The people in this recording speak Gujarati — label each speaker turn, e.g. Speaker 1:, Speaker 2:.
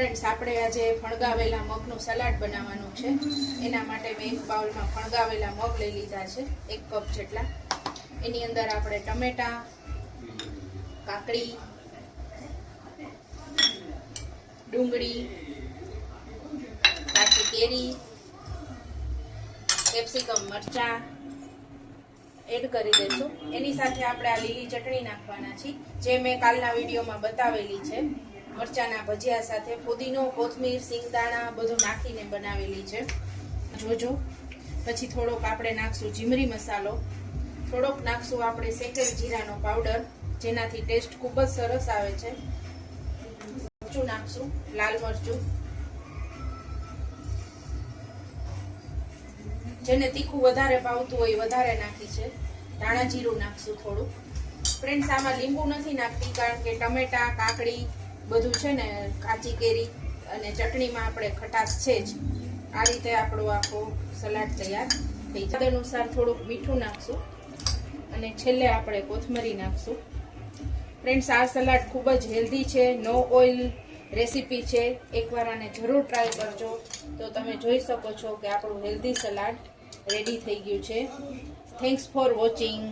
Speaker 1: ફ્રેન્ડ્સ, આપણે આજે ફણગાવેલા મગનું સલાડ બનાવવાનું છે. એના માટે મેં એક બાઉલમાં ફણગાવેલા મગ લઈ લીધા છે, 1 કપ જેટલા. એની અંદર આપણે ટમેટા, કાકડી, ડુંગળી, કાચી કેરી, કેપ્સિકમ, મરચાં એડ કરી દઈશું. એની સાથે આપણે આ લીલી ચટણી નાખવાના છીએ, જે મેં કાલના વિડીયોમાં બતાવેલી છે. મરચાના ભજીયા સાથે ફુદીનો, કોથમીર, સિંગદાણા બધું નાખીને બનાવેલી છે, જોજો. પછી થોડોક આપણે નાખશું જીમરી મસાલો, થોડોક નાખશું આપણે શેકેલ જીરાનો પાવડર, જેનાથી ટેસ્ટ ખૂબ જ સરસ આવે છે. મરચું નાખશું, લાલ મરચું, જેને તીખું વધારે ભાવતું હોય વધારે નાખી છે. ધાણા જીરું નાખશું થોડું. ફ્રેન્ડ્સ, આમાં લીંબુ નથી નાખતી, કારણ કે ટમેટા, કાકડી બધું છે ને, કાચી કેરી અને ચટણીમાં આપણે ખટાશ છે જ. આ રીતે આપણો આખો સલાડ તૈયાર થઈ જાય. અનુસાર થોડુંક મીઠું નાખશું અને છેલ્લે આપણે કોથમરી નાખશું. ફ્રેન્ડ્સ, આ સલાડ ખૂબ જ હેલ્ધી છે, નો ઓઇલ રેસીપી છે. એકવાર આને જરૂર ટ્રાય કરજો તો તમે જોઈ શકો છો કે આપણું હેલ્ધી સલાડ રેડી થઈ ગયું છે. Thanks for watching.